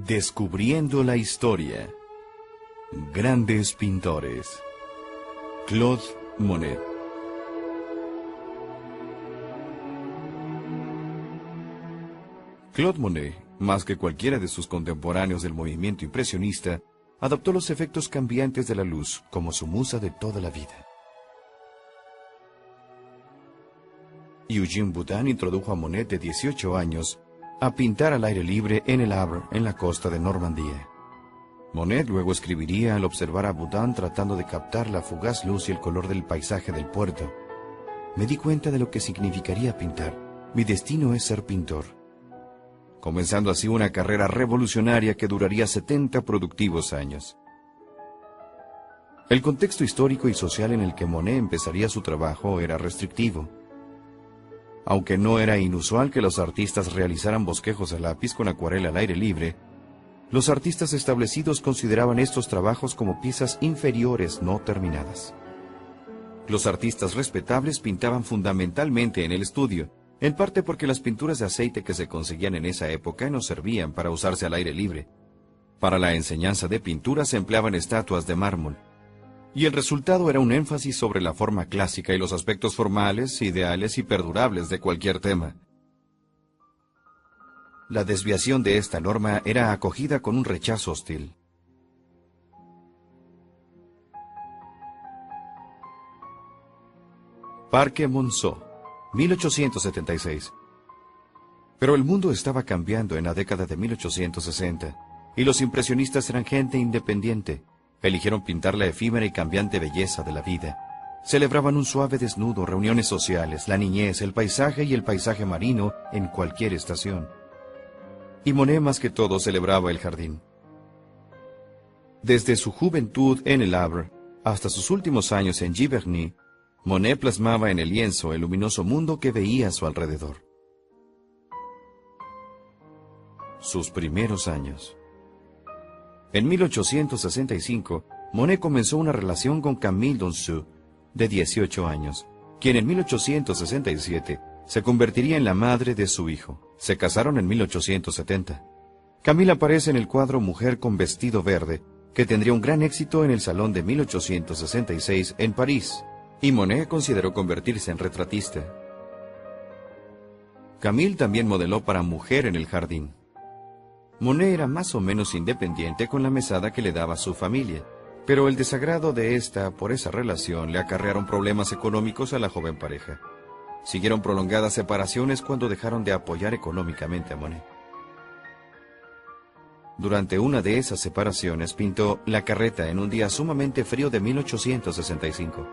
Descubriendo la historia. Grandes pintores. Claude Monet. Claude Monet, más que cualquiera de sus contemporáneos del movimiento impresionista, adoptó los efectos cambiantes de la luz como su musa de toda la vida. Eugène Boudin introdujo a Monet, de 18 años, a pintar al aire libre en el Havre, en la costa de Normandía. Monet luego escribiría al observar a Boudin tratando de captar la fugaz luz y el color del paisaje del puerto: me di cuenta de lo que significaría pintar. Mi destino es ser pintor. Comenzando así una carrera revolucionaria que duraría 70 productivos años. El contexto histórico y social en el que Monet empezaría su trabajo era restrictivo. Aunque no era inusual que los artistas realizaran bosquejos a lápiz con acuarela al aire libre, los artistas establecidos consideraban estos trabajos como piezas inferiores no terminadas. Los artistas respetables pintaban fundamentalmente en el estudio, en parte porque las pinturas de aceite que se conseguían en esa época no servían para usarse al aire libre. Para la enseñanza de pintura se empleaban estatuas de mármol, y el resultado era un énfasis sobre la forma clásica y los aspectos formales, ideales y perdurables de cualquier tema. La desviación de esta norma era acogida con un rechazo hostil. Parque Monceau, 1876. Pero el mundo estaba cambiando en la década de 1860, y los impresionistas eran gente independiente. Eligieron pintar la efímera y cambiante belleza de la vida. Celebraban un suave desnudo, reuniones sociales, la niñez, el paisaje y el paisaje marino en cualquier estación. Y Monet más que todo celebraba el jardín. Desde su juventud en el Havre hasta sus últimos años en Giverny, Monet plasmaba en el lienzo el luminoso mundo que veía a su alrededor. Sus primeros años. En 1865, Monet comenzó una relación con Camille Donceau, de 18 años, quien en 1867 se convertiría en la madre de su hijo. Se casaron en 1870. Camille aparece en el cuadro Mujer con vestido verde, que tendría un gran éxito en el Salón de 1866 en París, y Monet consideró convertirse en retratista. Camille también modeló para Mujer en el jardín. Monet era más o menos independiente con la mesada que le daba su familia, pero el desagrado de esta por esa relación le acarrearon problemas económicos a la joven pareja. Siguieron prolongadas separaciones cuando dejaron de apoyar económicamente a Monet. Durante una de esas separaciones pintó La carreta en un día sumamente frío de 1865.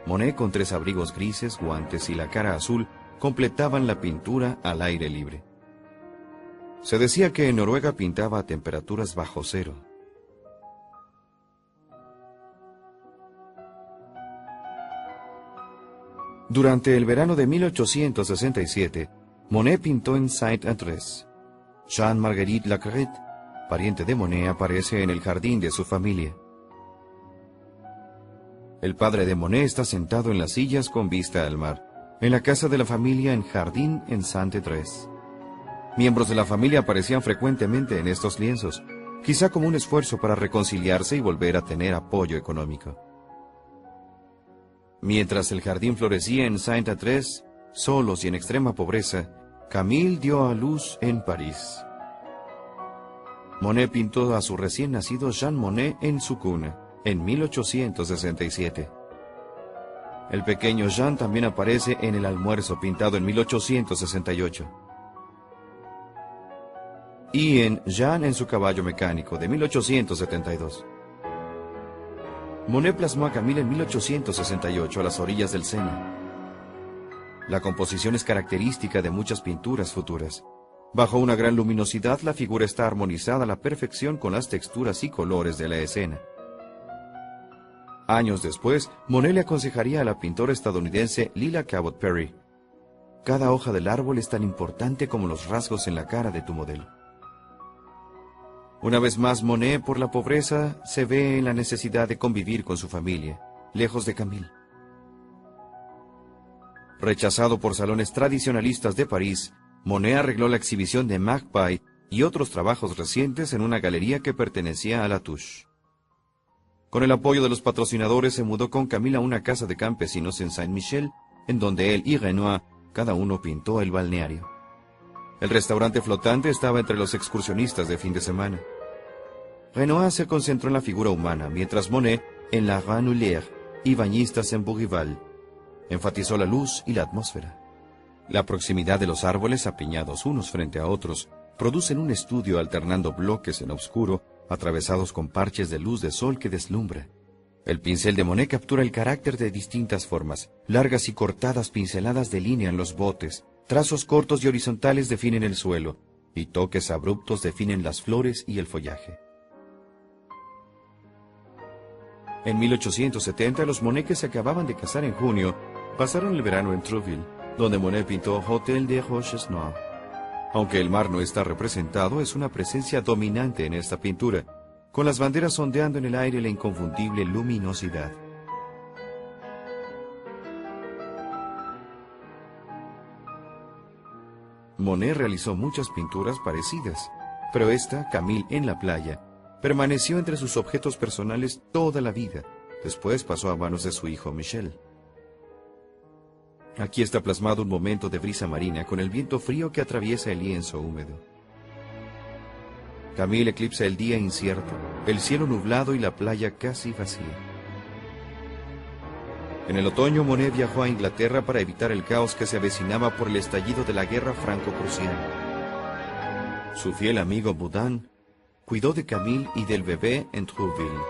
Monet, con 3 abrigos grises, guantes y la cara azul, completaban la pintura al aire libre. Se decía que en Noruega pintaba a temperaturas bajo cero. Durante el verano de 1867, Monet pintó en Saint-Andrés. Jean-Marguerite Lacrette, pariente de Monet, aparece en el jardín de su familia. El padre de Monet está sentado en las sillas con vista al mar, en la casa de la familia en Jardín en Saint-Andrés. Miembros de la familia aparecían frecuentemente en estos lienzos, quizá como un esfuerzo para reconciliarse y volver a tener apoyo económico. Mientras el jardín florecía en Saint-Andrés, solos y en extrema pobreza, Camille dio a luz en París. Monet pintó a su recién nacido Jean Monet en su cuna, en 1867. El pequeño Jean también aparece en El almuerzo, pintado en 1868. Y en Jean en su caballo mecánico, de 1872. Monet plasmó a Camille en 1868 a las orillas del Sena. La composición es característica de muchas pinturas futuras. Bajo una gran luminosidad, la figura está armonizada a la perfección con las texturas y colores de la escena. Años después, Monet le aconsejaría a la pintora estadounidense Lila Cabot Perry: cada hoja del árbol es tan importante como los rasgos en la cara de tu modelo. Una vez más, Monet, por la pobreza, se ve en la necesidad de convivir con su familia, lejos de Camille. Rechazado por salones tradicionalistas de París, Monet arregló la exhibición de Magpie y otros trabajos recientes en una galería que pertenecía a Latouche. Con el apoyo de los patrocinadores se mudó con Camille a una casa de campesinos en Saint-Michel, en donde él y Renoir cada uno pintó el balneario. El restaurante flotante estaba entre los excursionistas de fin de semana. Renoir se concentró en la figura humana, mientras Monet en la Ranouillère y bañistas en Bougival. Enfatizó la luz y la atmósfera. La proximidad de los árboles apiñados unos frente a otros producen un estudio alternando bloques en oscuro, atravesados con parches de luz de sol que deslumbra. El pincel de Monet captura el carácter de distintas formas. Largas y cortadas pinceladas delinean los botes, trazos cortos y horizontales definen el suelo, y toques abruptos definen las flores y el follaje. En 1870, los Monet, que se acababan de casar en junio, pasaron el verano en Trouville, donde Monet pintó Hôtel des Roches Noires. Aunque el mar no está representado, es una presencia dominante en esta pintura, con las banderas ondeando en el aire la inconfundible luminosidad. Monet realizó muchas pinturas parecidas, pero esta, Camille en la playa, permaneció entre sus objetos personales toda la vida. Después pasó a manos de su hijo Michel. Aquí está plasmado un momento de brisa marina con el viento frío que atraviesa el lienzo húmedo. Camille eclipsa el día incierto, el cielo nublado y la playa casi vacía. En el otoño, Monet viajó a Inglaterra para evitar el caos que se avecinaba por el estallido de la guerra franco-prusiana. Su fiel amigo Boudin cuidó de Camille y del bebé en Trouville.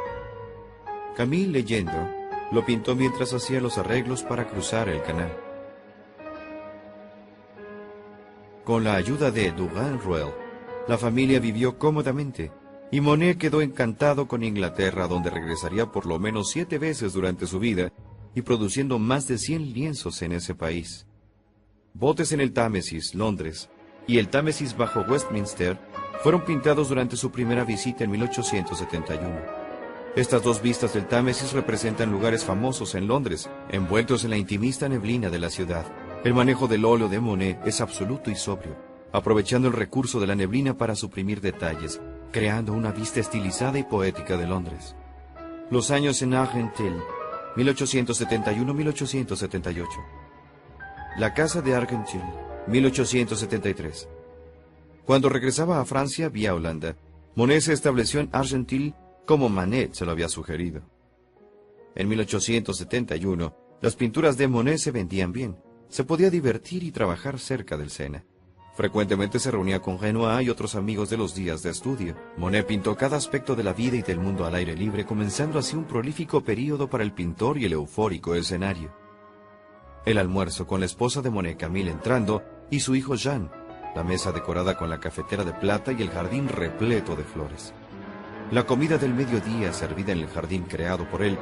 Camille, leyendo, lo pintó mientras hacía los arreglos para cruzar el canal. Con la ayuda de Dugan-Ruel, la familia vivió cómodamente, y Monet quedó encantado con Inglaterra, donde regresaría por lo menos 7 veces durante su vida, y produciendo más de 100 lienzos en ese país. Botes en el Támesis, Londres, y el Támesis bajo Westminster fueron pintados durante su primera visita en 1871. Estas dos vistas del Támesis representan lugares famosos en Londres, envueltos en la intimista neblina de la ciudad. El manejo del óleo de Monet es absoluto y sobrio, aprovechando el recurso de la neblina para suprimir detalles, creando una vista estilizada y poética de Londres. Los años en Argenteuil, 1871-1878. La casa de Argenteuil, 1873. Cuando regresaba a Francia vía Holanda, Monet se estableció en Argenteuil como Manet se lo había sugerido. En 1871, las pinturas de Monet se vendían bien. Se podía divertir y trabajar cerca del Sena. Frecuentemente se reunía con Renoir y otros amigos de los días de estudio. Monet pintó cada aspecto de la vida y del mundo al aire libre, comenzando así un prolífico período para el pintor y el eufórico escenario. El almuerzo con la esposa de Monet, Camille, entrando, y su hijo Jean, la mesa decorada con la cafetera de plata y el jardín repleto de flores. La comida del mediodía, servida en el jardín creado por él,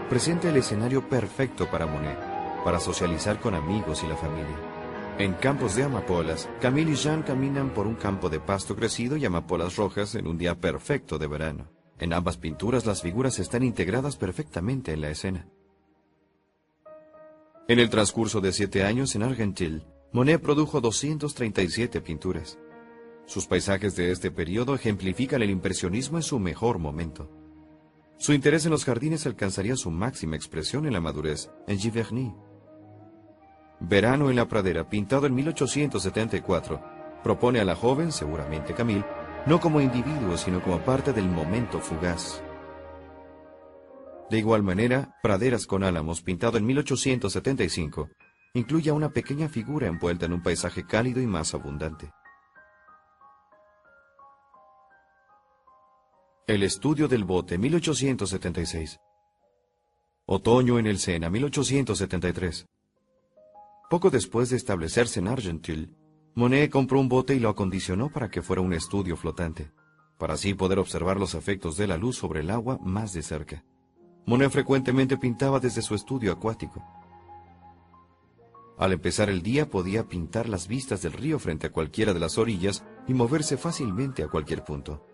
presenta el escenario perfecto para Monet, para socializar con amigos y la familia. En campos de amapolas, Camille y Jean caminan por un campo de pasto crecido y amapolas rojas en un día perfecto de verano. En ambas pinturas las figuras están integradas perfectamente en la escena. En el transcurso de 7 años en Argenteuil, Monet produjo 237 pinturas. Sus paisajes de este periodo ejemplifican el impresionismo en su mejor momento. Su interés en los jardines alcanzaría su máxima expresión en la madurez, en Giverny. Verano en la pradera, pintado en 1874, propone a la joven, seguramente Camille, no como individuo, sino como parte del momento fugaz. De igual manera, Praderas con álamos, pintado en 1875, incluye a una pequeña figura envuelta en un paisaje cálido y más abundante. El estudio del bote, 1876. Otoño en el Sena, 1873. Poco después de establecerse en Argenteuil, Monet compró un bote y lo acondicionó para que fuera un estudio flotante, para así poder observar los efectos de la luz sobre el agua más de cerca. Monet frecuentemente pintaba desde su estudio acuático. Al empezar el día podía pintar las vistas del río frente a cualquiera de las orillas y moverse fácilmente a cualquier punto.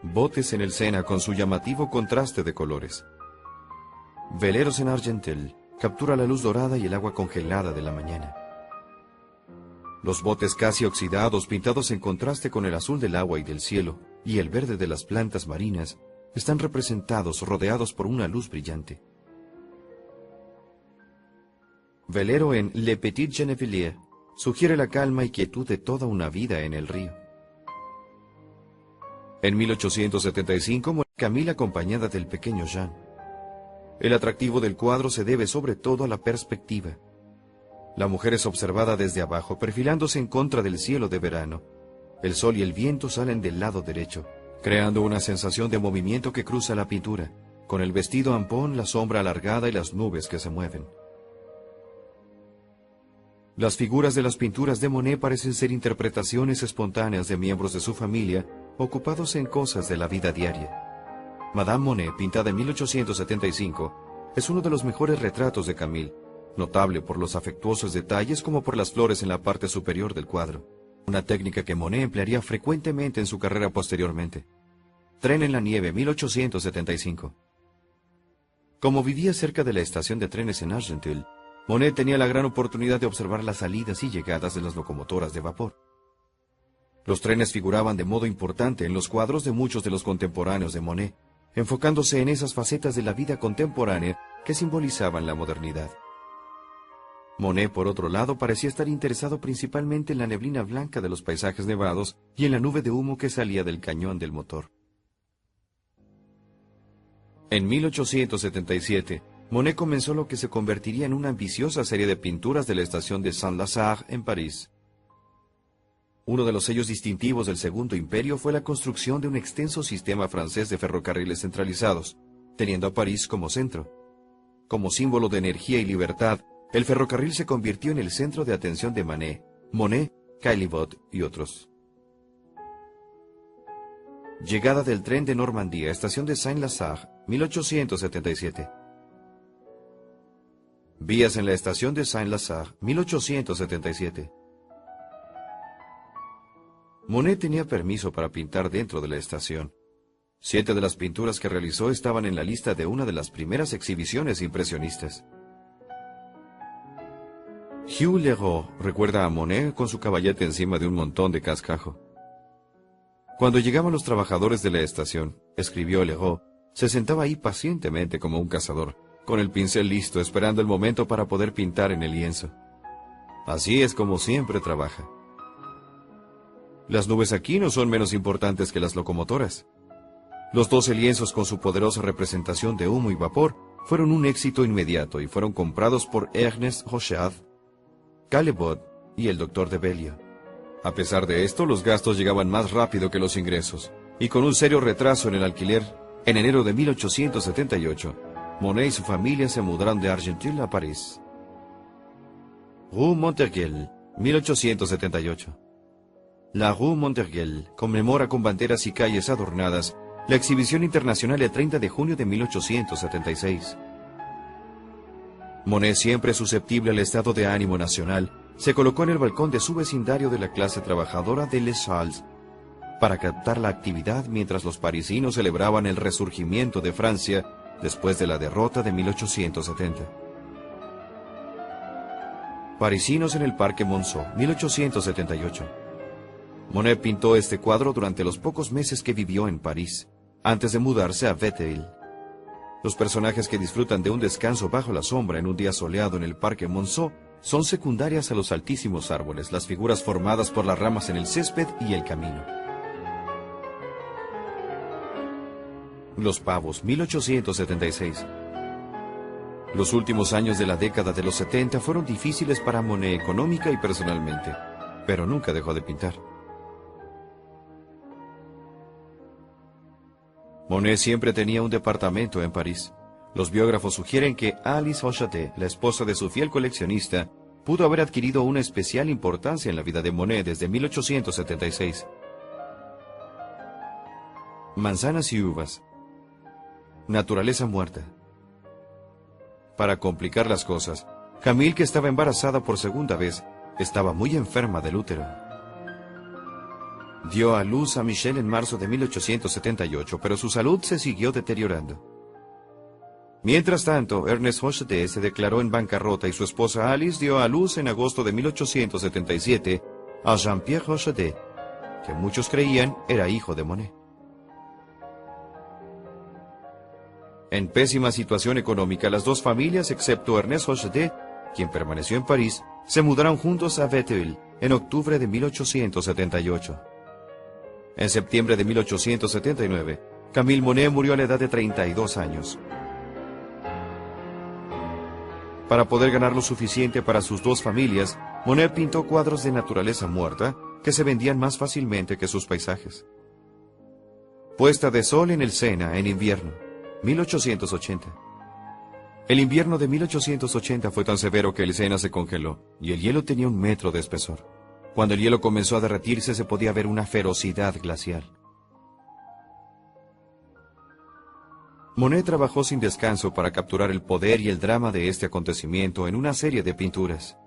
Botes en el Sena con su llamativo contraste de colores. Veleros en Argenteuil, captura la luz dorada y el agua congelada de la mañana. Los botes casi oxidados, pintados en contraste con el azul del agua y del cielo, y el verde de las plantas marinas, están representados rodeados por una luz brillante. Velero en Le Petit Gennevilliers sugiere la calma y quietud de toda una vida en el río. En 1875 muere Camille acompañada del pequeño Jean. El atractivo del cuadro se debe sobre todo a la perspectiva. La mujer es observada desde abajo, perfilándose en contra del cielo de verano. El sol y el viento salen del lado derecho, creando una sensación de movimiento que cruza la pintura, con el vestido ampón, la sombra alargada y las nubes que se mueven. Las figuras de las pinturas de Monet parecen ser interpretaciones espontáneas de miembros de su familia, ocupados en cosas de la vida diaria. Madame Monet, pintada en 1875, es uno de los mejores retratos de Camille, notable por los afectuosos detalles como por las flores en la parte superior del cuadro, una técnica que Monet emplearía frecuentemente en su carrera posteriormente. Tren en la nieve, 1875. Como vivía cerca de la estación de trenes en Argenteuil, Monet tenía la gran oportunidad de observar las salidas y llegadas de las locomotoras de vapor. Los trenes figuraban de modo importante en los cuadros de muchos de los contemporáneos de Monet, enfocándose en esas facetas de la vida contemporánea que simbolizaban la modernidad. Monet, por otro lado, parecía estar interesado principalmente en la neblina blanca de los paisajes nevados y en la nube de humo que salía del cañón del motor. En 1877, Monet comenzó lo que se convertiría en una ambiciosa serie de pinturas de la estación de Saint-Lazare en París. Uno de los sellos distintivos del Segundo Imperio fue la construcción de un extenso sistema francés de ferrocarriles centralizados, teniendo a París como centro. Como símbolo de energía y libertad, el ferrocarril se convirtió en el centro de atención de Manet, Monet, Caillebotte y otros. Llegada del tren de Normandía, estación de Saint-Lazare, 1877. Vías en la estación de Saint-Lazare, 1877. Monet tenía permiso para pintar dentro de la estación. 7 de las pinturas que realizó estaban en la lista de una de las primeras exhibiciones impresionistas. Hugh Leroux recuerda a Monet con su caballete encima de un montón de cascajo. Cuando llegaban los trabajadores de la estación, escribió Leroux, se sentaba ahí pacientemente como un cazador, con el pincel listo, esperando el momento para poder pintar en el lienzo. Así es como siempre trabaja. Las nubes aquí no son menos importantes que las locomotoras. Los 12 lienzos con su poderosa representación de humo y vapor fueron un éxito inmediato y fueron comprados por Ernest Rochard, Caillebotte y el Dr. de Belliot. A pesar de esto, los gastos llegaban más rápido que los ingresos, y con un serio retraso en el alquiler, en enero de 1878, Monet y su familia se mudaron de Argenteuil a París. Rue Montorgueil, 1878. La Rue Montorgueil conmemora con banderas y calles adornadas la exhibición internacional del 30 de junio de 1876. Monet, siempre susceptible al estado de ánimo nacional, se colocó en el balcón de su vecindario de la clase trabajadora de Les Halles para captar la actividad mientras los parisinos celebraban el resurgimiento de Francia después de la derrota de 1870. Parisinos en el Parque Monceau, 1878. Monet pintó este cuadro durante los pocos meses que vivió en París, antes de mudarse a Vétheville. Los personajes que disfrutan de un descanso bajo la sombra en un día soleado en el Parque Monceau son secundarias a los altísimos árboles, las figuras formadas por las ramas en el césped y el camino. Los pavos, 1876. Los últimos años de la década de los 70 fueron difíciles para Monet económica y personalmente, pero nunca dejó de pintar. Monet siempre tenía un departamento en París. Los biógrafos sugieren que Alice Rochatet, la esposa de su fiel coleccionista, pudo haber adquirido una especial importancia en la vida de Monet desde 1876. Manzanas y uvas. Naturaleza muerta. Para complicar las cosas, Camille, que estaba embarazada por segunda vez, estaba muy enferma del útero. Dio a luz a Michel en marzo de 1878, pero su salud se siguió deteriorando. Mientras tanto, Ernest Hocheté se declaró en bancarrota y su esposa Alice dio a luz en agosto de 1877 a Jean-Pierre Hocheté, que muchos creían era hijo de Monet. En pésima situación económica, las dos familias, excepto Ernest Hocheté, quien permaneció en París, se mudaron juntos a Bétheville en octubre de 1878. En septiembre de 1879, Camille Monet murió a la edad de 32 años. Para poder ganar lo suficiente para sus dos familias, Monet pintó cuadros de naturaleza muerta que se vendían más fácilmente que sus paisajes. Puesta de sol en el Sena en invierno, 1880. El invierno de 1880 fue tan severo que el Sena se congeló, y el hielo tenía 1 metro de espesor. Cuando el hielo comenzó a derretirse se podía ver una ferocidad glacial. Monet trabajó sin descanso para capturar el poder y el drama de este acontecimiento en una serie de pinturas.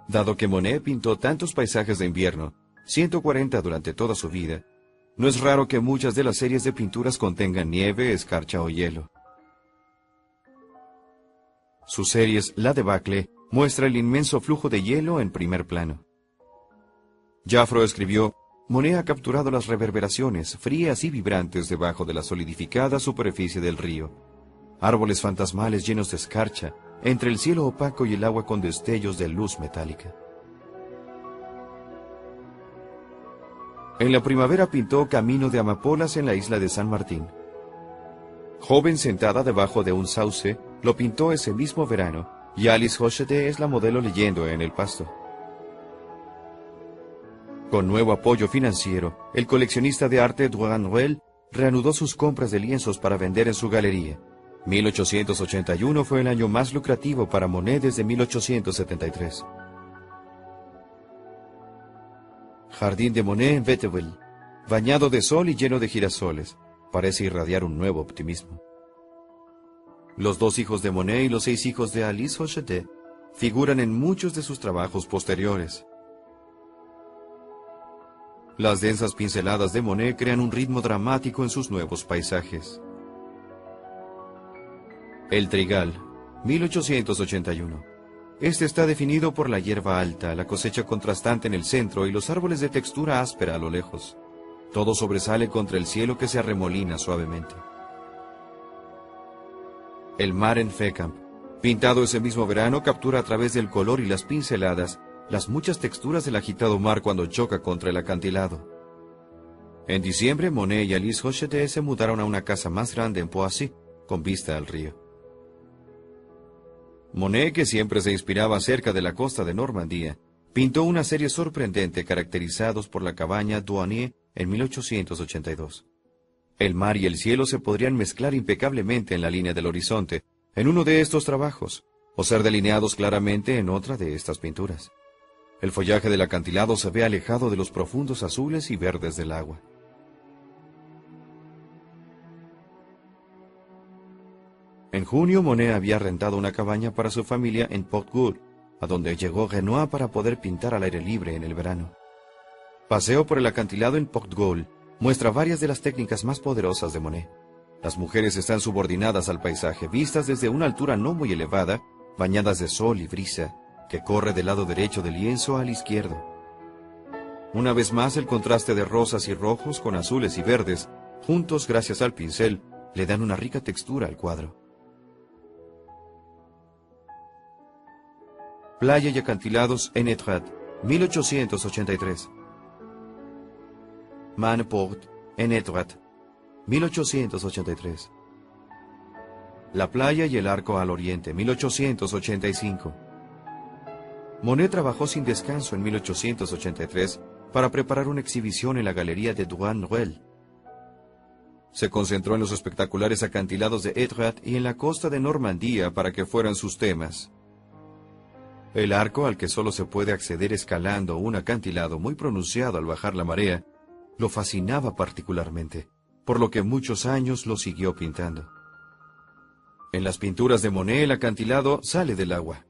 Dado que Monet pintó tantos paisajes de invierno, 140 durante toda su vida, no es raro que muchas de las series de pinturas contengan nieve, escarcha o hielo. Sus series La Debacle muestra el inmenso flujo de hielo en primer plano. Jaffro escribió: Monet ha capturado las reverberaciones frías y vibrantes debajo de la solidificada superficie del río. Árboles fantasmales llenos de escarcha, entre el cielo opaco y el agua con destellos de luz metálica. En la primavera pintó Camino de Amapolas en la isla de San Martín. Joven sentada debajo de un sauce, lo pintó ese mismo verano, y Alice Hocheté es la modelo leyendo en el pasto. Con nuevo apoyo financiero, el coleccionista de arte Duhan-Ruel reanudó sus compras de lienzos para vender en su galería. 1881 fue el año más lucrativo para Monet desde 1873. Jardín de Monet en Bétheville, bañado de sol y lleno de girasoles, parece irradiar un nuevo optimismo. Los 2 hijos de Monet y los 6 hijos de Alice Hocheté figuran en muchos de sus trabajos posteriores. Las densas pinceladas de Monet crean un ritmo dramático en sus nuevos paisajes. El Trigal, 1881. Este está definido por la hierba alta, la cosecha contrastante en el centro y los árboles de textura áspera a lo lejos. Todo sobresale contra el cielo que se arremolina suavemente. El mar en Fécamp, pintado ese mismo verano, captura a través del color y las pinceladas las muchas texturas del agitado mar cuando choca contra el acantilado. En diciembre, Monet y Alice Hocheté se mudaron a una casa más grande en Poissy, con vista al río. Monet, que siempre se inspiraba cerca de la costa de Normandía, pintó una serie sorprendente caracterizados por la cabaña Douanier en 1882. El mar y el cielo se podrían mezclar impecablemente en la línea del horizonte, en uno de estos trabajos, o ser delineados claramente en otra de estas pinturas. El follaje del acantilado se ve alejado de los profundos azules y verdes del agua. En junio, Monet había rentado una cabaña para su familia en Port-Gaulle, a donde llegó Renoir para poder pintar al aire libre en el verano. Paseo por el acantilado en Port-Gaulle muestra varias de las técnicas más poderosas de Monet. Las mujeres están subordinadas al paisaje, vistas desde una altura no muy elevada, bañadas de sol y brisa, que corre del lado derecho del lienzo al izquierdo. Una vez más, el contraste de rosas y rojos con azules y verdes, juntos gracias al pincel, le dan una rica textura al cuadro. Playa y acantilados en Etretat, 1883. Maneport, en Etretat, 1883. La playa y el arco al oriente, 1885. Monet trabajó sin descanso en 1883 para preparar una exhibición en la galería de Douhan-Ruel. Se concentró en los espectaculares acantilados de Etretat y en la costa de Normandía para que fueran sus temas. El arco, al que solo se puede acceder escalando un acantilado muy pronunciado al bajar la marea, lo fascinaba particularmente, por lo que muchos años lo siguió pintando. En las pinturas de Monet, el acantilado sale del agua.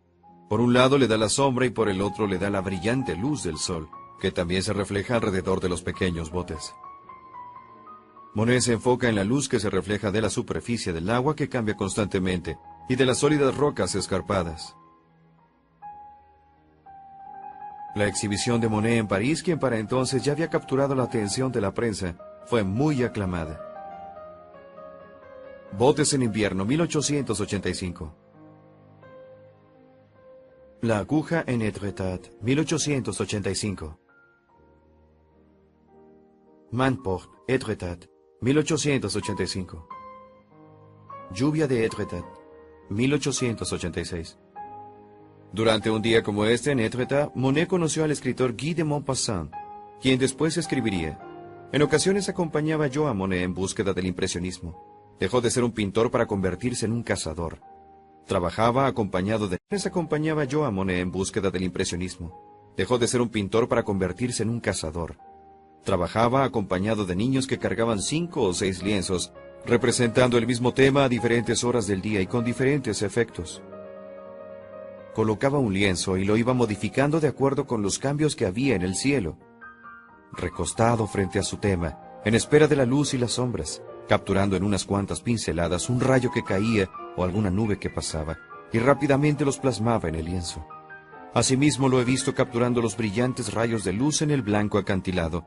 Por un lado le da la sombra y por el otro le da la brillante luz del sol, que también se refleja alrededor de los pequeños botes. Monet se enfoca en la luz que se refleja de la superficie del agua que cambia constantemente y de las sólidas rocas escarpadas. La exhibición de Monet en París, quien para entonces ya había capturado la atención de la prensa, fue muy aclamada. Botes en invierno, 1885. La aguja en Étretat, 1885. Manport, Étretat, 1885. Lluvia de Étretat, 1886. Durante un día como este en Étretat, Monet conoció al escritor Guy de Maupassant, quien después escribiría: en ocasiones acompañaba yo a Monet en búsqueda del impresionismo. Dejó de ser un pintor para convertirse en un cazador. Trabajaba acompañado de... acompañaba yo a Monet en búsqueda del impresionismo. Dejó de ser un pintor para convertirse en un cazador. Trabajaba acompañado de niños que cargaban 5 o 6 lienzos, representando el mismo tema a diferentes horas del día y con diferentes efectos. Colocaba un lienzo y lo iba modificando de acuerdo con los cambios que había en el cielo. Recostado frente a su tema, en espera de la luz y las sombras, capturando en unas cuantas pinceladas un rayo que caía o alguna nube que pasaba, y rápidamente los plasmaba en el lienzo. Asimismo lo he visto capturando los brillantes rayos de luz en el blanco acantilado.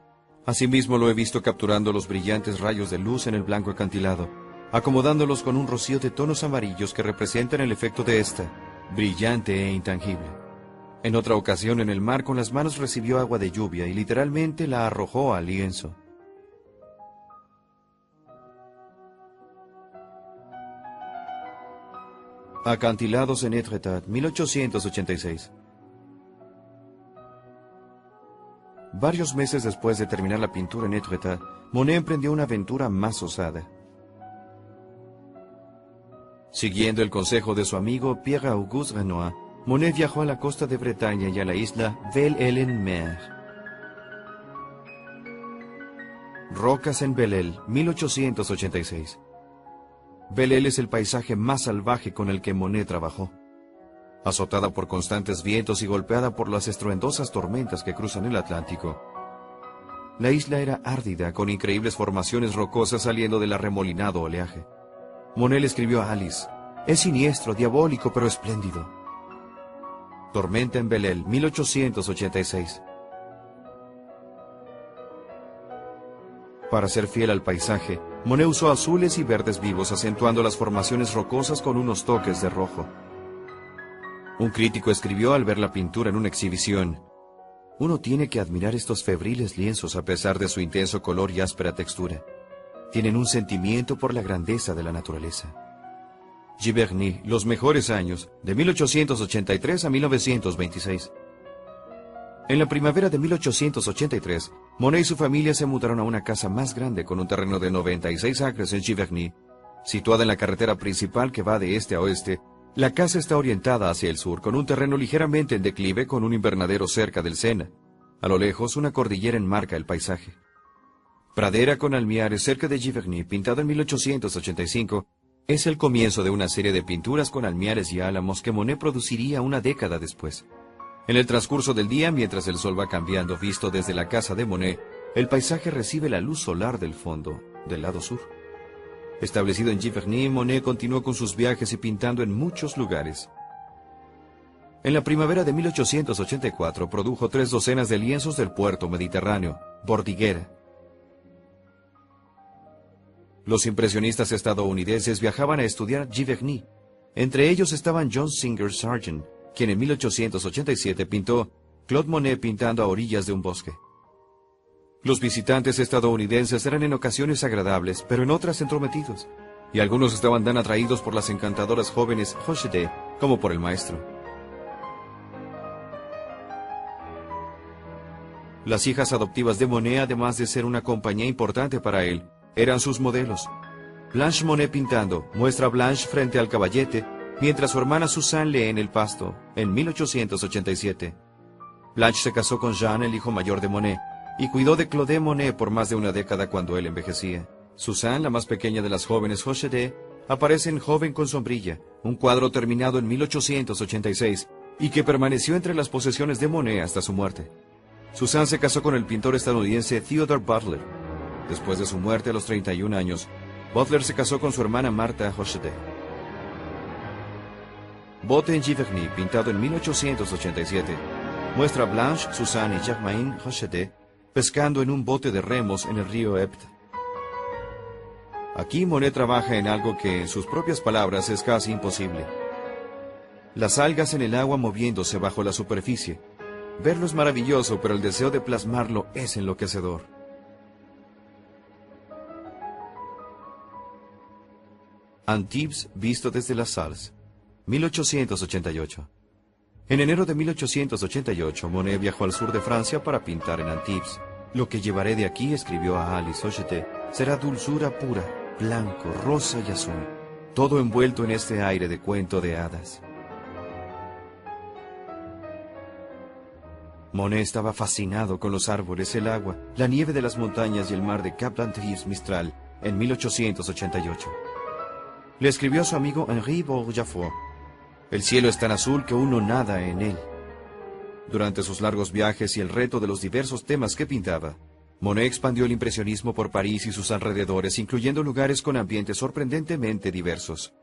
Acomodándolos con un rocío de tonos amarillos que representan el efecto de esta, brillante e intangible. En otra ocasión en el mar con las manos recibió agua de lluvia y literalmente la arrojó al lienzo. Acantilados en Étretat, 1886. Varios meses después de terminar la pintura en Étretat, Monet emprendió una aventura más osada. Siguiendo el consejo de su amigo Pierre-Auguste Renoir, Monet viajó a la costa de Bretaña y a la isla Belle-Île-en-Mer. Rocas en Belle-Île, 1886. Belle-Île es el paisaje más salvaje con el que Monet trabajó. Azotada por constantes vientos y golpeada por las estruendosas tormentas que cruzan el Atlántico. La isla era árdida, con increíbles formaciones rocosas saliendo del arremolinado oleaje. Monet le escribió a Alice: es siniestro, diabólico, pero espléndido. Tormenta en Belle-Île, 1886. Para ser fiel al paisaje, Monet usó azules y verdes vivos, acentuando las formaciones rocosas con unos toques de rojo. Un crítico escribió al ver la pintura en una exhibición: uno tiene que admirar estos febriles lienzos a pesar de su intenso color y áspera textura. Tienen un sentimiento por la grandeza de la naturaleza. Giverny, Los mejores años, de 1883 a 1926. En la primavera de 1883, Monet y su familia se mudaron a una casa más grande con un terreno de 96 acres en Giverny. Situada en la carretera principal que va de este a oeste, la casa está orientada hacia el sur, con un terreno ligeramente en declive con un invernadero cerca del Sena. A lo lejos, una cordillera enmarca el paisaje. Pradera con almiares cerca de Giverny, pintado en 1885, es el comienzo de una serie de pinturas con almiares y álamos que Monet produciría una década después. En el transcurso del día, mientras el sol va cambiando visto desde la casa de Monet, el paisaje recibe la luz solar del fondo, del lado sur. Establecido en Giverny, Monet continuó con sus viajes y pintando en muchos lugares. En la primavera de 1884 produjo 3 docenas de lienzos del puerto mediterráneo, Bordiguera. Los impresionistas estadounidenses viajaban a estudiar Giverny. Entre ellos estaban John Singer Sargent, quien en 1887 pintó Claude Monet pintando a orillas de un bosque. Los visitantes estadounidenses eran en ocasiones agradables, pero en otras entrometidos, y algunos estaban tan atraídos por las encantadoras jóvenes Hochet como por el maestro. Las hijas adoptivas de Monet, además de ser una compañía importante para él, eran sus modelos. Blanche Monet pintando muestra a Blanche frente al caballete, mientras su hermana Suzanne lee en el pasto, en 1887. Blanche se casó con Jean, el hijo mayor de Monet, y cuidó de Claude Monet por más de una década cuando él envejecía. Suzanne, la más pequeña de las jóvenes Hochet, aparece en Joven con sombrilla, un cuadro terminado en 1886 y que permaneció entre las posesiones de Monet hasta su muerte. Suzanne se casó con el pintor estadounidense Theodore Butler. Después de su muerte a los 31 años, Butler se casó con su hermana Martha Hochete. Bote en Giverny, pintado en 1887, muestra a Blanche, Suzanne y Germaine Hochete pescando en un bote de remos en el río Epte. Aquí Monet trabaja en algo que, en sus propias palabras, es casi imposible. Las algas en el agua moviéndose bajo la superficie. Verlo es maravilloso, pero el deseo de plasmarlo es enloquecedor. Antibes visto desde las Salles, 1888. En enero de 1888, Monet viajó al sur de Francia para pintar en Antibes. Lo que llevaré de aquí, escribió a Alice Hochete, será dulzura pura, blanco, rosa y azul, todo envuelto en este aire de cuento de hadas. Monet estaba fascinado con los árboles, el agua, la nieve de las montañas y el mar de Cap d'Antibes Mistral en 1888. Le escribió a su amigo Henri Bourgeois: el cielo es tan azul que uno nada en él. Durante sus largos viajes y el reto de los diversos temas que pintaba, Monet expandió el impresionismo por París y sus alrededores, incluyendo lugares con ambientes sorprendentemente diversos.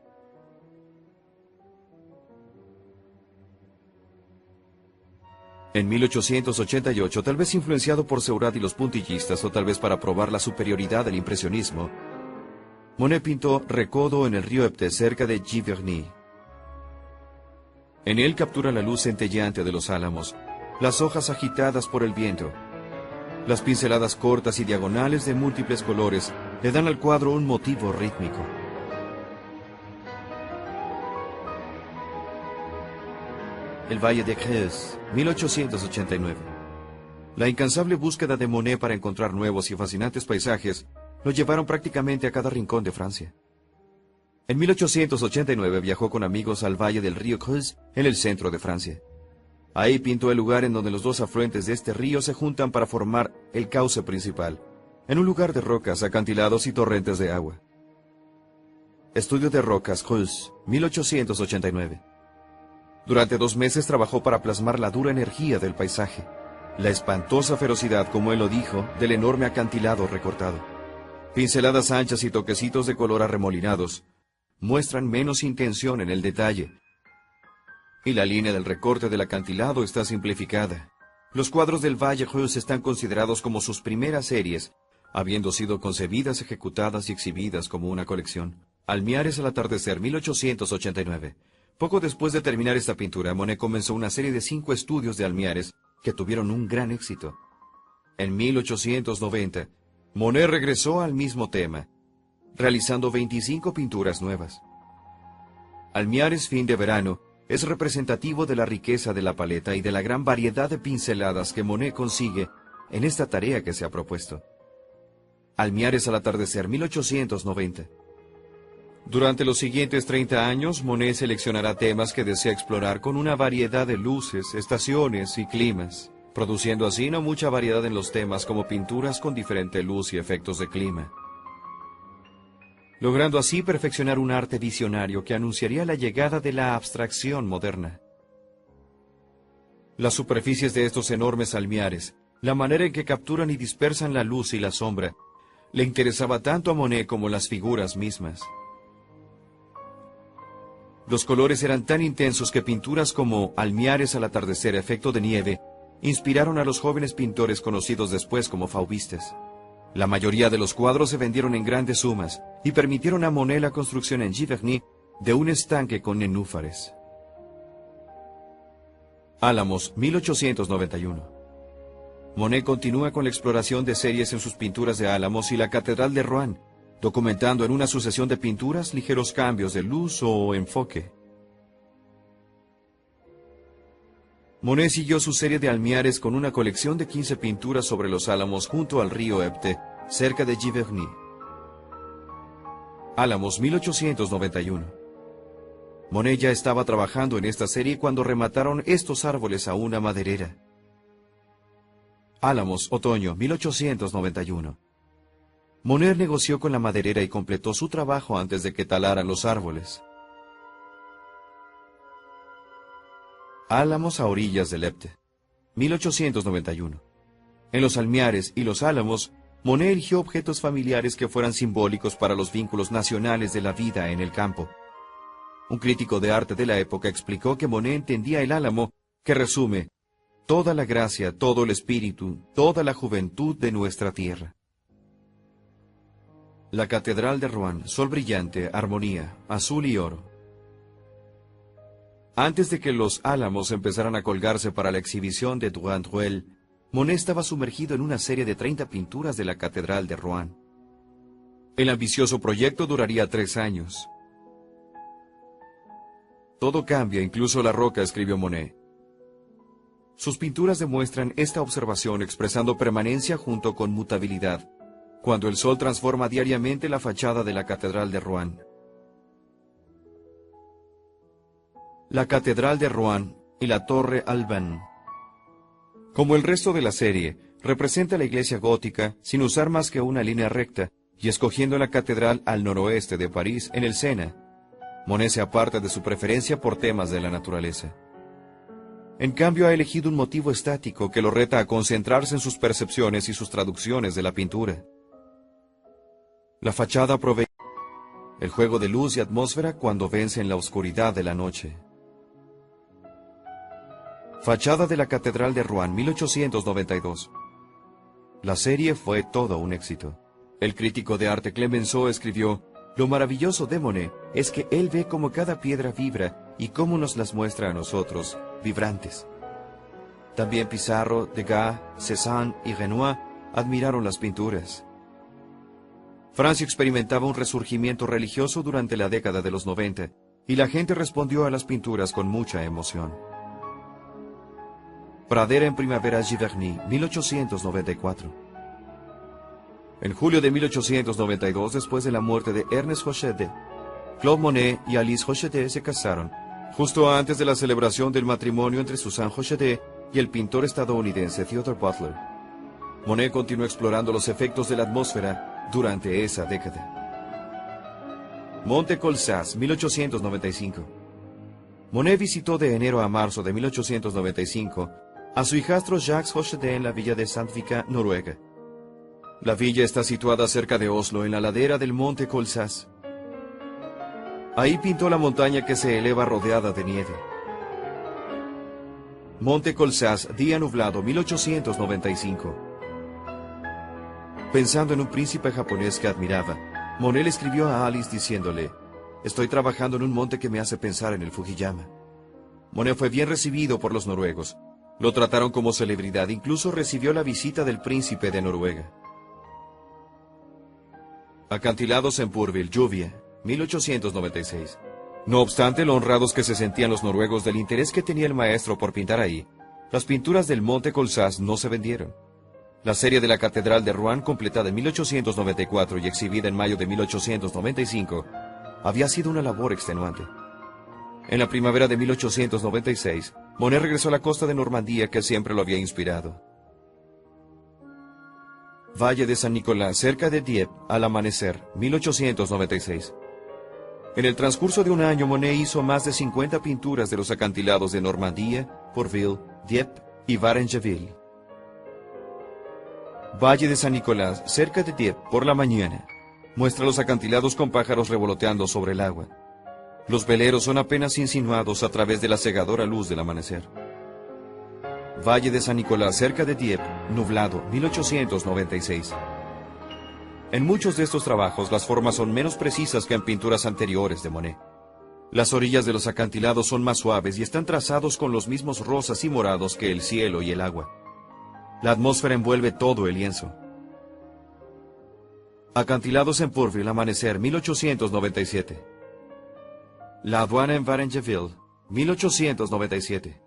En 1888, tal vez influenciado por Seurat y los puntillistas, o tal vez para probar la superioridad del impresionismo, Monet pintó Recodo en el río Epte, cerca de Giverny. En él captura la luz centelleante de los álamos, las hojas agitadas por el viento. Las pinceladas cortas y diagonales de múltiples colores le dan al cuadro un motivo rítmico. El Valle de Creuse, 1889. La incansable búsqueda de Monet para encontrar nuevos y fascinantes paisajes lo llevaron prácticamente a cada rincón de Francia. En 1889 viajó con amigos al valle del río Creuse, en el centro de Francia. Ahí pintó el lugar en donde los dos afluentes de este río se juntan para formar el cauce principal, en un lugar de rocas, acantilados y torrentes de agua. Estudio de rocas, Creuse, 1889. Durante 2 meses trabajó para plasmar la dura energía del paisaje, la espantosa ferocidad, como él lo dijo, del enorme acantilado recortado. Pinceladas anchas y toquecitos de color arremolinados muestran menos intención en el detalle, y la línea del recorte del acantilado está simplificada. Los cuadros del Valle Creuse están considerados como sus primeras series, habiendo sido concebidas, ejecutadas y exhibidas como una colección. Almiares al atardecer, 1889. Poco después de terminar esta pintura, Monet comenzó una serie de 5 estudios de Almiares que tuvieron un gran éxito. En 1890, Monet regresó al mismo tema, realizando 25 pinturas nuevas. Almiares fin de verano es representativo de la riqueza de la paleta y de la gran variedad de pinceladas que Monet consigue en esta tarea que se ha propuesto. Almiares al atardecer, 1890. Durante los siguientes 30 años, Monet seleccionará temas que desea explorar con una variedad de luces, estaciones y climas, produciendo así no mucha variedad en los temas como pinturas con diferente luz y efectos de clima, logrando así perfeccionar un arte visionario que anunciaría la llegada de la abstracción moderna. Las superficies de estos enormes almiares, la manera en que capturan y dispersan la luz y la sombra, le interesaba tanto a Monet como las figuras mismas. Los colores eran tan intensos que pinturas como Almiares al atardecer, efecto de nieve, inspiraron a los jóvenes pintores conocidos después como faubistas. La mayoría de los cuadros se vendieron en grandes sumas y permitieron a Monet la construcción en Giverny de un estanque con nenúfares. Álamos, 1891. Monet continúa con la exploración de series en sus pinturas de álamos y la Catedral de Rouen, documentando en una sucesión de pinturas ligeros cambios de luz o enfoque. Monet siguió su serie de almiares con una colección de 15 pinturas sobre los álamos junto al río Epte, cerca de Giverny. Álamos, 1891. Monet ya estaba trabajando en esta serie cuando remataron estos árboles a una maderera. Álamos, otoño, 1891. Monet negoció con la maderera y completó su trabajo antes de que talaran los árboles. Álamos a orillas del Epte, 1891. En los almiares y los álamos, Monet eligió objetos familiares que fueran simbólicos para los vínculos nacionales de la vida en el campo. Un crítico de arte de la época explicó que Monet entendía el álamo, que resume toda la gracia, todo el espíritu, toda la juventud de nuestra tierra. La Catedral de Rouen, sol brillante, armonía, azul y oro. Antes de que los álamos empezaran a colgarse para la exhibición de Durand-Ruel, Monet estaba sumergido en una serie de 30 pinturas de la Catedral de Rouen. El ambicioso proyecto duraría 3 años. Todo cambia, incluso la roca, escribió Monet. Sus pinturas demuestran esta observación expresando permanencia junto con mutabilidad, cuando el sol transforma diariamente la fachada de la Catedral de Rouen. La Catedral de Rouen y la Torre Alban. Como el resto de la serie, representa la iglesia gótica sin usar más que una línea recta y escogiendo la catedral al noroeste de París, en el Sena. Monet se aparta de su preferencia por temas de la naturaleza. En cambio, ha elegido un motivo estático que lo reta a concentrarse en sus percepciones y sus traducciones de la pintura. La fachada provee el juego de luz y atmósfera cuando vence en la oscuridad de la noche. Fachada de la Catedral de Rouen, 1892. La serie fue todo un éxito. El crítico de arte Clemenceau escribió: «Lo maravilloso de Monet es que él ve cómo cada piedra vibra y cómo nos las muestra a nosotros, vibrantes». También Pissarro, Degas, Cézanne y Renoir admiraron las pinturas. Francia experimentaba un resurgimiento religioso durante la década de los 90, y la gente respondió a las pinturas con mucha emoción. Pradera en primavera Giverny, 1894. En julio de 1892, después de la muerte de Ernest Hochedé, Claude Monet y Alice Hochedé se casaron, justo antes de la celebración del matrimonio entre Suzanne Hochedé y el pintor estadounidense Theodore Butler. Monet continuó explorando los efectos de la atmósfera durante esa década. Monte Colsas, 1895. Monet visitó de enero a marzo de 1895 a su hijastro Jacques Hochedé en la villa de Sandvika, Noruega. La villa está situada cerca de Oslo, en la ladera del Monte Colsas. Ahí pintó la montaña que se eleva rodeada de nieve. Monte Colsas, día nublado, 1895. Pensando en un príncipe japonés que admiraba, Monet le escribió a Alice diciéndole: «Estoy trabajando en un monte que me hace pensar en el Fujiyama». Monet fue bien recibido por los noruegos. Lo trataron como celebridad, incluso recibió la visita del príncipe de Noruega. Acantilados en Pourville, lluvia, 1896. No obstante lo honrados que se sentían los noruegos del interés que tenía el maestro por pintar ahí, las pinturas del Monte Colsas no se vendieron. La serie de la Catedral de Rouen, completada en 1894 y exhibida en mayo de 1895, había sido una labor extenuante. En la primavera de 1896, Monet regresó a la costa de Normandía que siempre lo había inspirado. Valle de San Nicolás, cerca de Dieppe, al amanecer, 1896. En el transcurso de un año, Monet hizo más de 50 pinturas de los acantilados de Normandía, Pourville, Dieppe y Varengeville. Valle de San Nicolás, cerca de Dieppe, por la mañana, muestra los acantilados con pájaros revoloteando sobre el agua. Los veleros son apenas insinuados a través de la cegadora luz del amanecer. Valle de San Nicolás, cerca de Dieppe, nublado, 1896. En muchos de estos trabajos las formas son menos precisas que en pinturas anteriores de Monet. Las orillas de los acantilados son más suaves y están trazados con los mismos rosas y morados que el cielo y el agua. La atmósfera envuelve todo el lienzo. Acantilados en Pourville, amanecer, 1897. La aduana en Varengeville, 1897.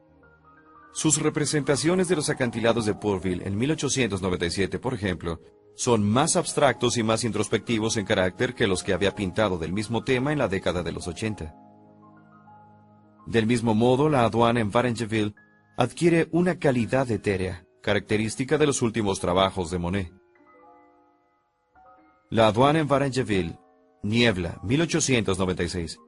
Sus representaciones de los acantilados de Pourville en 1897, por ejemplo, son más abstractos y más introspectivos en carácter que los que había pintado del mismo tema en la década de los 80. Del mismo modo, la aduana en Varengeville adquiere una calidad etérea, característica de los últimos trabajos de Monet. La aduana en Varengeville, niebla, 1896.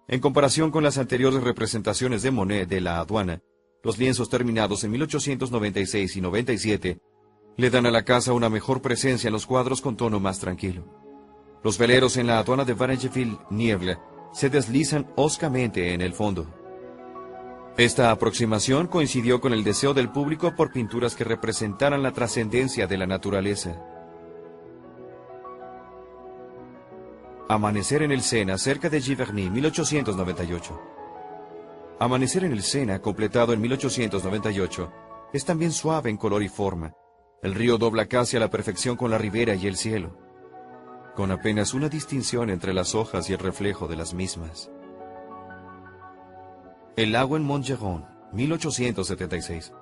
En comparación con las anteriores representaciones de Monet de la aduana, los lienzos terminados en 1896 y 97 Le dan a la casa una mejor presencia en los cuadros con tono más tranquilo. Los veleros en la aduana de Varengeville, Niebla, se deslizan hoscamente en el fondo. Esta aproximación coincidió con el deseo del público por pinturas que representaran la trascendencia de la naturaleza. Amanecer en el Sena, cerca de Giverny, 1898. Amanecer en el Sena, completado en 1898, es también suave en color y forma. El río dobla casi a la perfección con la ribera y el cielo, con apenas una distinción entre las hojas y el reflejo de las mismas. El lago en Montgeron, 1876.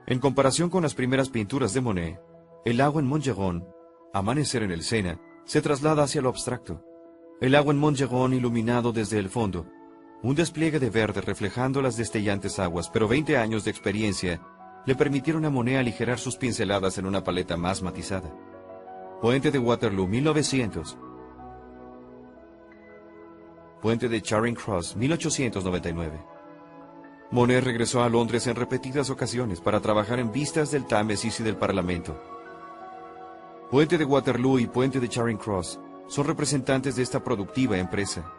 En comparación con las primeras pinturas de Monet, el lago en Montgeron, Amanecer en el Sena, se traslada hacia lo abstracto. El lago en Montgeron iluminado desde el fondo, un despliegue de verde reflejando las destellantes aguas, pero 20 años de experiencia le permitieron a Monet aligerar sus pinceladas en una paleta más matizada. Puente de Waterloo, 1900. Puente de Charing Cross, 1899. Monet regresó a Londres en repetidas ocasiones para trabajar en vistas del Támesis y del Parlamento. Puente de Waterloo y Puente de Charing Cross son representantes de esta productiva empresa.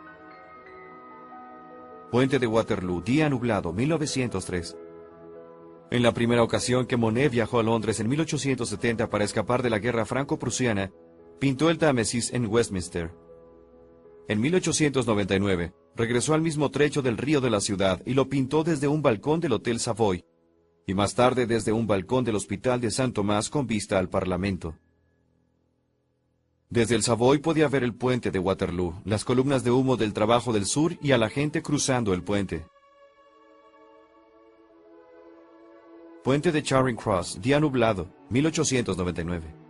Puente de Waterloo, día nublado, 1903. En la primera ocasión que Monet viajó a Londres en 1870 para escapar de la guerra franco-prusiana, pintó el Támesis en Westminster. En 1899, regresó al mismo trecho del río de la ciudad y lo pintó desde un balcón del Hotel Savoy, y más tarde desde un balcón del Hospital de Saint Thomas con vista al Parlamento. Desde el Savoy podía ver el puente de Waterloo, las columnas de humo del trabajo del sur y a la gente cruzando el puente. Puente de Charing Cross, día nublado, 1899.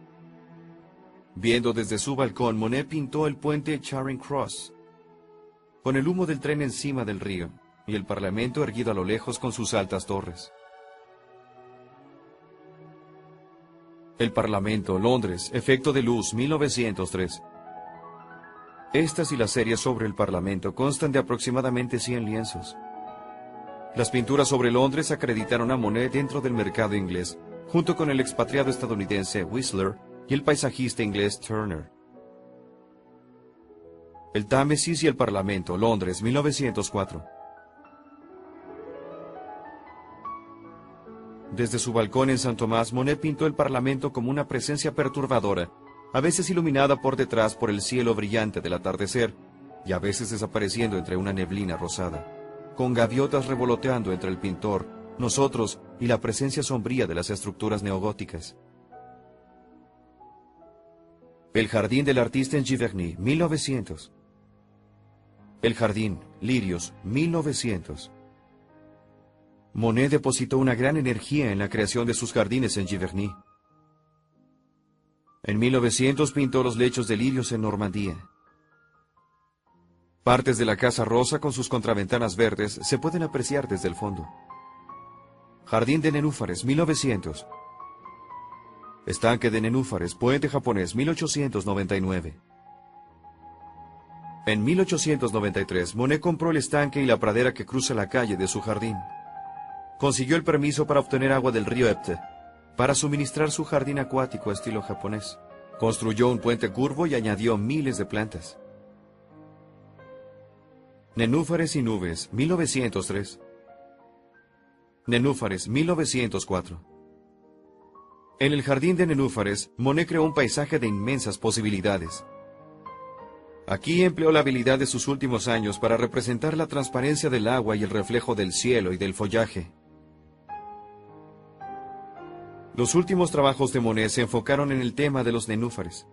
Viendo desde su balcón, Monet pintó el puente Charing Cross, con el humo del tren encima del río, y el Parlamento erguido a lo lejos con sus altas torres. El Parlamento, Londres, efecto de luz, 1903. Estas y las series sobre el Parlamento constan de aproximadamente 100 lienzos. Las pinturas sobre Londres acreditaron a Monet dentro del mercado inglés, junto con el expatriado estadounidense Whistler y el paisajista inglés Turner. El Támesis y el Parlamento, Londres, 1904. Desde su balcón en Saint Thomas, Monet pintó el Parlamento como una presencia perturbadora, a veces iluminada por detrás por el cielo brillante del atardecer, y a veces desapareciendo entre una neblina rosada, con gaviotas revoloteando entre el pintor, nosotros y la presencia sombría de las estructuras neogóticas. El jardín del artista en Giverny, 1900. El jardín, Lirios, 1900. Monet depositó una gran energía en la creación de sus jardines en Giverny. En 1900 pintó los lechos de lirios en Normandía. Partes de la Casa Rosa con sus contraventanas verdes se pueden apreciar desde el fondo. Jardín de nenúfares, 1900. Estanque de nenúfares, puente japonés, 1899. En 1893, Monet compró el estanque y la pradera que cruza la calle de su jardín. Consiguió el permiso para obtener agua del río Epte, para suministrar su jardín acuático estilo japonés. Construyó un puente curvo y añadió miles de plantas. Nenúfares y nubes, 1903. Nenúfares, 1904. En el jardín de nenúfares, Monet creó un paisaje de inmensas posibilidades. Aquí empleó la habilidad de sus últimos años para representar la transparencia del agua y el reflejo del cielo y del follaje. Los últimos trabajos de Monet se enfocaron en el tema de los nenúfares.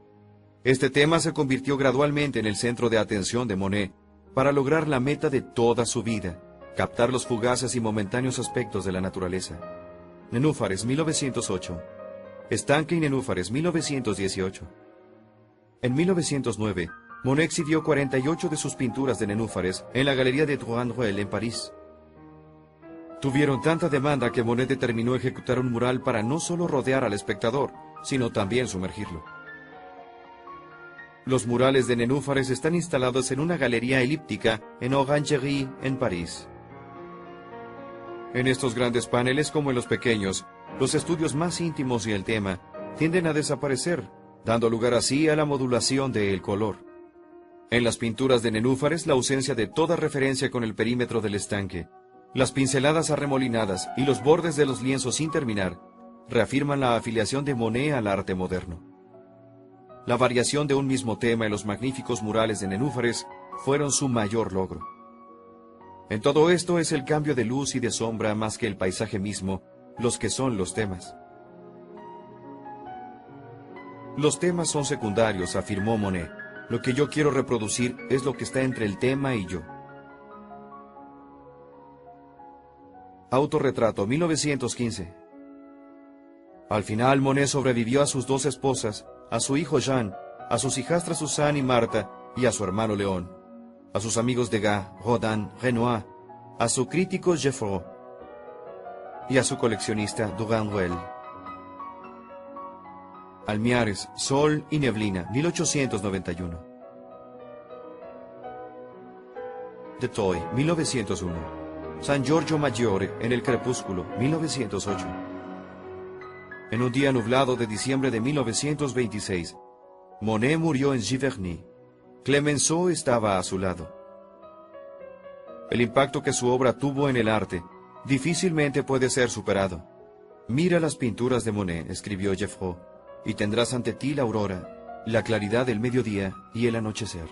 Este tema se convirtió gradualmente en el centro de atención de Monet, para lograr la meta de toda su vida, captar los fugaces y momentáneos aspectos de la naturaleza. Nenúfares, 1908. Estanque y nenúfares, 1918. En 1909, Monet exhibió 48 de sus pinturas de nenúfares en la Galería de Droit-Ruel en París. Tuvieron tanta demanda que Monet determinó ejecutar un mural para no solo rodear al espectador, sino también sumergirlo. Los murales de nenúfares están instalados en una galería elíptica en Orangerie, en París. En estos grandes paneles, como en los pequeños, Los estudios más íntimos y el tema tienden a desaparecer, dando lugar así a la modulación del color. En las pinturas de nenúfares, la ausencia de toda referencia con el perímetro del estanque, las pinceladas arremolinadas y los bordes de los lienzos sin terminar, reafirman la afiliación de Monet al arte moderno. La variación de un mismo tema en los magníficos murales de nenúfares fueron su mayor logro. En todo esto es el cambio de luz y de sombra más que el paisaje mismo, los que son los temas. Los temas son secundarios, afirmó Monet. Lo que yo quiero reproducir es lo que está entre el tema y yo. Autorretrato, 1915. Al final, Monet sobrevivió a sus 2 esposas, a su hijo Jean, a sus hijastras Suzanne y Martha, y a su hermano Léon, a sus amigos Degas, Rodin, Renoir, a su crítico Geffroy, y a su coleccionista Duranduel. Almiares, Sol y Neblina, 1891. The Toy, 1901. San Giorgio Maggiore, en el crepúsculo, 1908. En un día nublado de diciembre de 1926, Monet murió en Giverny. Clemenceau estaba a su lado. El impacto que su obra tuvo en el arte difícilmente puede ser superado. Mira las pinturas de Monet, escribió Geffroy, y tendrás ante ti la aurora, la claridad del mediodía y el anochecer.